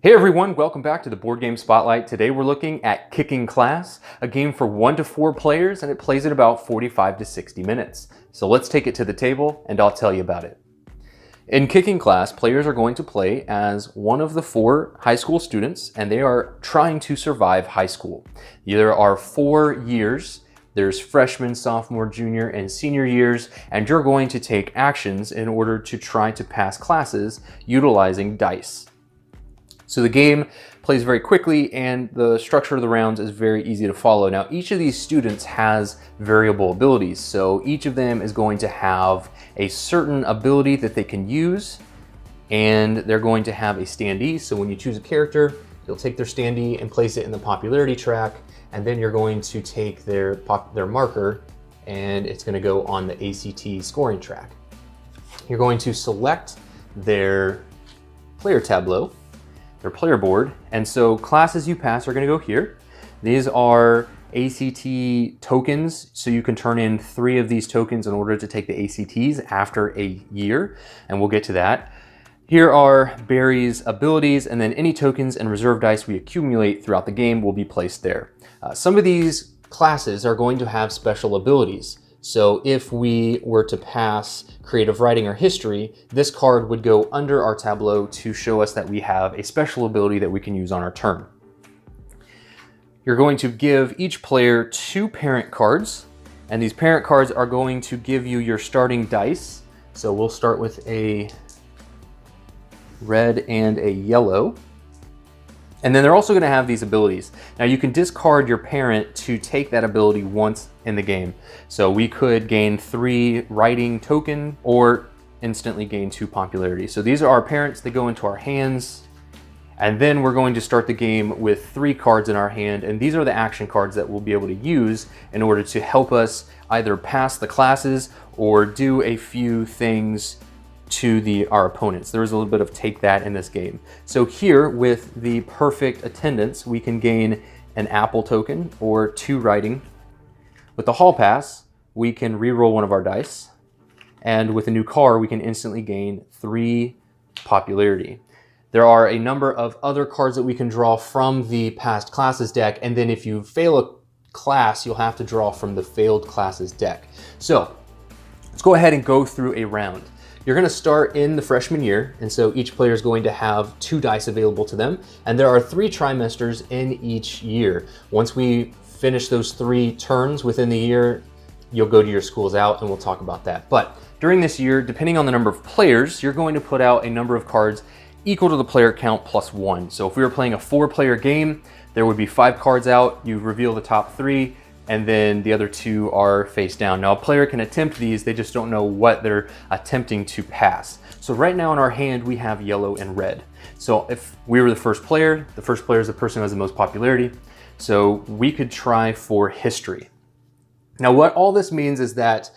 Hey everyone, welcome back to the Board Game Spotlight. Today we're looking at Kicking Class, a game for 1 to 4 players, and it plays at about 45 to 60 minutes. So let's take it to the table and I'll tell you about it. In Kicking Class, players are going to play as one of the 4 high school students, and they are trying to survive high school. There are 4 years. There's freshman, sophomore, junior, and senior years, and you're going to take actions in order to try to pass classes utilizing dice. So the game plays very quickly and the structure of the rounds is very easy to follow. Now, each of these students has variable abilities. So each of them is going to have a certain ability that they can use, and they're going to have a standee. So when you choose a character, you'll take their standee and place it in the popularity track, and then you're going to take their marker and it's going to go on the ACT scoring track. You're going to select their player tableau, their player board, and so classes you pass are going to go here. These are ACT tokens, so you can turn in 3 of these tokens in order to take the ACTs after a year, and we'll get to that. Here are Barry's abilities, and then any tokens and reserve dice we accumulate throughout the game will be placed there. Some of these classes are going to have special abilities. So if we were to pass creative writing or history, this card would go under our tableau to show us that we have a special ability that we can use on our turn. You're going to give each player 2 parent cards, and these parent cards are going to give you your starting dice. So we'll start with a red and a yellow. And then they're also going to have these abilities. Now you can discard your parent to take that ability once in the game. So we could gain 3 writing token or instantly gain 2 popularity. So these are our parents that go into our hands. And then we're going to start the game with 3 cards in our hand. And these are the action cards that we'll be able to use in order to help us either pass the classes or do a few things to our opponents. There is a little bit of take that in this game. So here with the perfect attendance, we can gain an apple token or 2 writing. With the hall pass, we can re-roll one of our dice. And with a new car, we can instantly gain 3 popularity. There are a number of other cards that we can draw from the past classes deck. And then if you fail a class, you'll have to draw from the failed classes deck. So let's go ahead and go through a round. You're going to start in the freshman year, and so each player is going to have 2 dice available to them, and there are 3 trimesters in each year. Once we finish those 3 turns within the year, you'll go to your schools out, and we'll talk about that. But during this year, depending on the number of players, you're going to put out a number of cards equal to the player count plus 1. So if we were playing a 4-player game, there would be 5 cards out. You reveal the top 3, and then the other 2 are face down. Now a player can attempt these, they just don't know what they're attempting to pass. So right now in our hand, we have yellow and red. So if we were the first player is the person who has the most popularity. So we could try for history. Now what all this means is that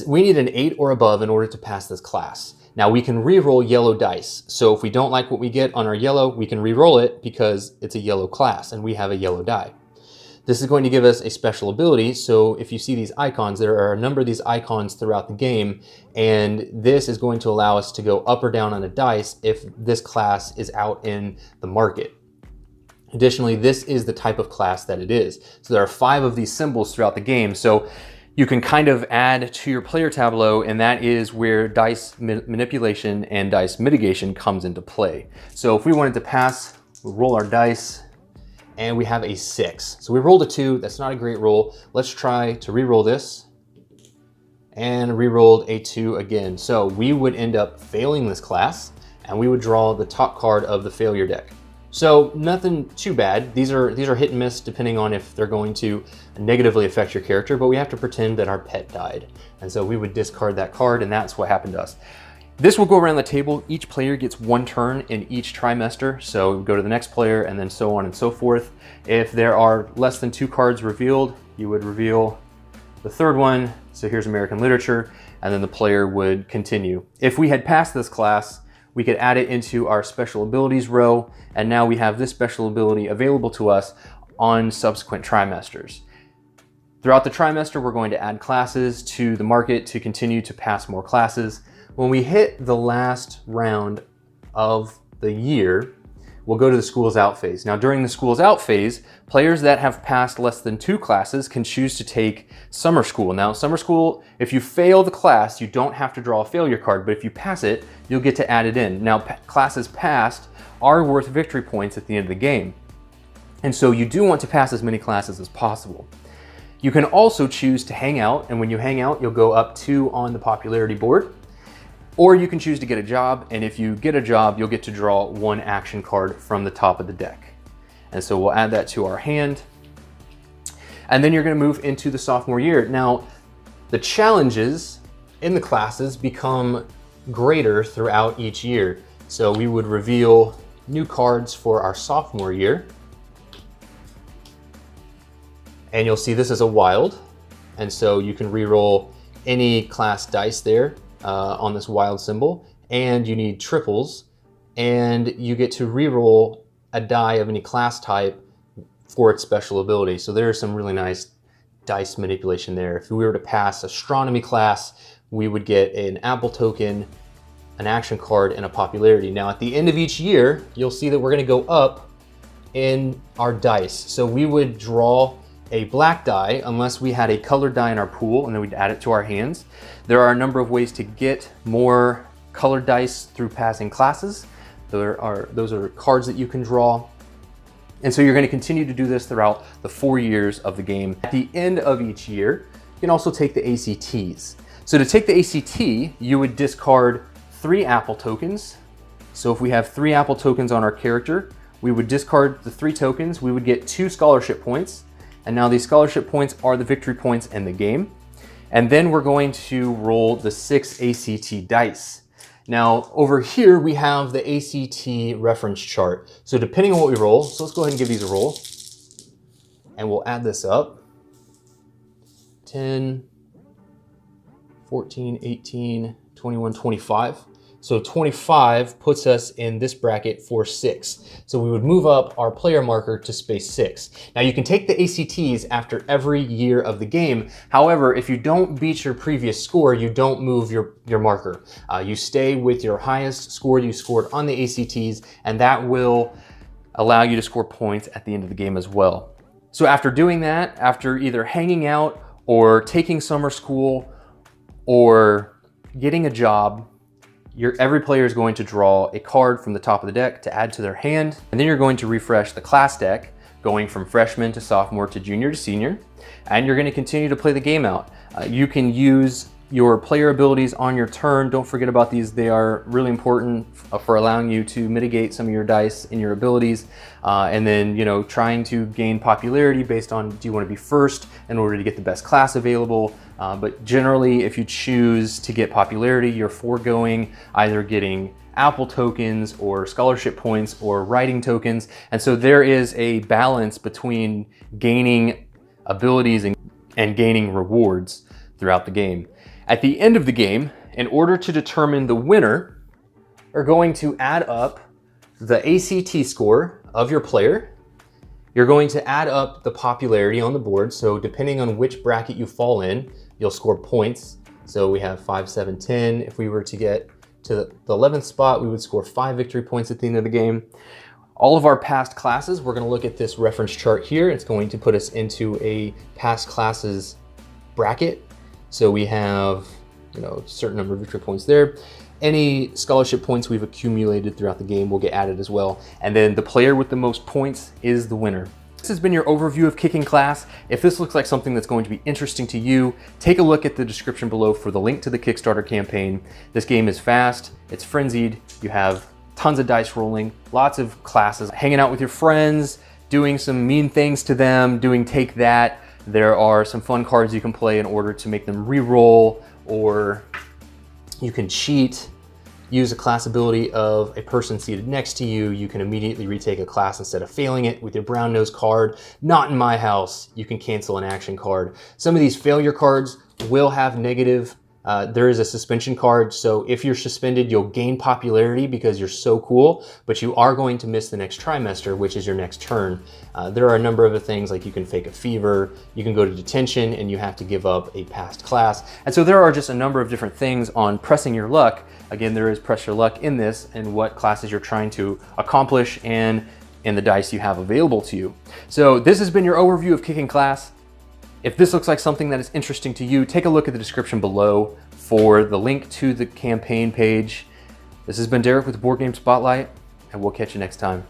we need an 8 or above in order to pass this class. Now we can re-roll yellow dice. So if we don't like what we get on our yellow, we can re-roll it because it's a yellow class and we have a yellow die. This is going to give us a special ability. So if you see these icons, there are a number of these icons throughout the game, and this is going to allow us to go up or down on a dice if this class is out in the market. Additionally, this is the type of class that it is. So there are 5 of these symbols throughout the game. So you can kind of add to your player tableau, and that is where dice manipulation and dice mitigation comes into play. So if we wanted to pass, we'll roll our dice, and we have a 6. So we rolled a 2, that's not a great roll. Let's try to re-roll this, and re-rolled a 2 again. So we would end up failing this class, and we would draw the top card of the failure deck. So nothing too bad. These are hit and miss depending on if they're going to negatively affect your character, but we have to pretend that our pet died. And so we would discard that card, and that's what happened to us. This will go around the table. Each player gets 1 turn in each trimester. So we go to the next player and then so on and so forth. If there are less than 2 cards revealed, you would reveal the 3rd one. So here's American literature, and then the player would continue. If we had passed this class, we could add it into our special abilities row, and now we have this special ability available to us on subsequent trimesters. Throughout the trimester, we're going to add classes to the market to continue to pass more classes. When we hit the last round of the year, we'll go to the school's out phase. Now during the school's out phase, players that have passed less than 2 classes can choose to take summer school. Now summer school, if you fail the class, you don't have to draw a failure card, but if you pass it, you'll get to add it in. Now classes passed are worth victory points at the end of the game. And so you do want to pass as many classes as possible. You can also choose to hang out, and when you hang out, you'll go up 2 on the popularity board. Or you can choose to get a job, and if you get a job, you'll get to draw 1 action card from the top of the deck. And so we'll add that to our hand. And then you're gonna move into the sophomore year. Now, the challenges in the classes become greater throughout each year. So we would reveal new cards for our sophomore year. And you'll see this is a wild. And so you can re-roll any class dice there on this wild symbol, and you need triples, and you get to re-roll a die of any class type for its special ability. So there's some really nice dice manipulation there. If we were to pass astronomy class, we would get an apple token, an action card, and a popularity. Now at the end of each year, you'll see that we're gonna go up in our dice. So we would draw a black die unless we had a colored die in our pool, and then we'd add it to our hands. There are a number of ways to get more colored dice through passing classes. Those are cards that you can draw. And so you're going to continue to do this throughout the 4 years of the game. At the end of each year, you can also take the ACTs. So to take the ACT, you would discard 3 apple tokens. So if we have 3 apple tokens on our character, we would discard the 3 tokens. We would get 2 scholarship points. And now these scholarship points are the victory points in the game. And then we're going to roll the 6 ACT dice. Now over here, we have the ACT reference chart. So depending on what we roll, so let's go ahead and give these a roll. And we'll add this up. 10, 14, 18, 21, 25. So 25 puts us in this bracket for 6. So we would move up our player marker to space 6. Now you can take the ACTs after every year of the game. However, if you don't beat your previous score, you don't move your marker. You stay with your highest score you scored on the ACTs, and that will allow you to score points at the end of the game as well. So after doing that, after either hanging out or taking summer school or getting a job, every player is going to draw a card from the top of the deck to add to their hand, and then you're going to refresh the class deck, going from freshman to sophomore to junior to senior, and you're going to continue to play the game out. You can use your player abilities on your turn. Don't forget about these. They are really important for allowing you to mitigate some of your dice in your abilities, and then trying to gain popularity based on, do you want to be first in order to get the best class available. But generally, if you choose to get popularity, you're foregoing either getting apple tokens or scholarship points or writing tokens. And so there is a balance between gaining abilities and gaining rewards throughout the game. At the end of the game, in order to determine the winner, we're going to add up the ACT score of your player. You're going to add up the popularity on the board. So depending on which bracket you fall in, you'll score points. So we have 5, 7, 10. If we were to get to the 11th spot, we would score 5 victory points at the end of the game. All of our past classes, we're gonna look at this reference chart here. It's going to put us into a past classes bracket. So we have, a certain number of victory points there. Any scholarship points we've accumulated throughout the game will get added as well. And then the player with the most points is the winner. This has been your overview of Kicking Class. If this looks like something that's going to be interesting to you, take a look at the description below for the link to the Kickstarter campaign. This game is fast, it's frenzied, you have tons of dice rolling, lots of classes, hanging out with your friends, doing some mean things to them, doing take that. There are some fun cards you can play in order to make them re-roll, or you can cheat, use a class ability of a person seated next to you. You can immediately retake a class instead of failing it with your brown nose card. Not in my house. You can cancel an action card. Some of these failure cards will have negative There is a suspension card, so if you're suspended, you'll gain popularity because you're so cool, but you are going to miss the next trimester, which is your next turn. There are a number of other things, like you can fake a fever, you can go to detention, and you have to give up a past class. And so there are just a number of different things on pressing your luck. Again, there is press your luck in this and what classes you're trying to accomplish and in the dice you have available to you. So this has been your overview of Kicking Class. If this looks like something that is interesting to you, take a look at the description below for the link to the campaign page. This has been Derek with Board Game Spotlight, and we'll catch you next time.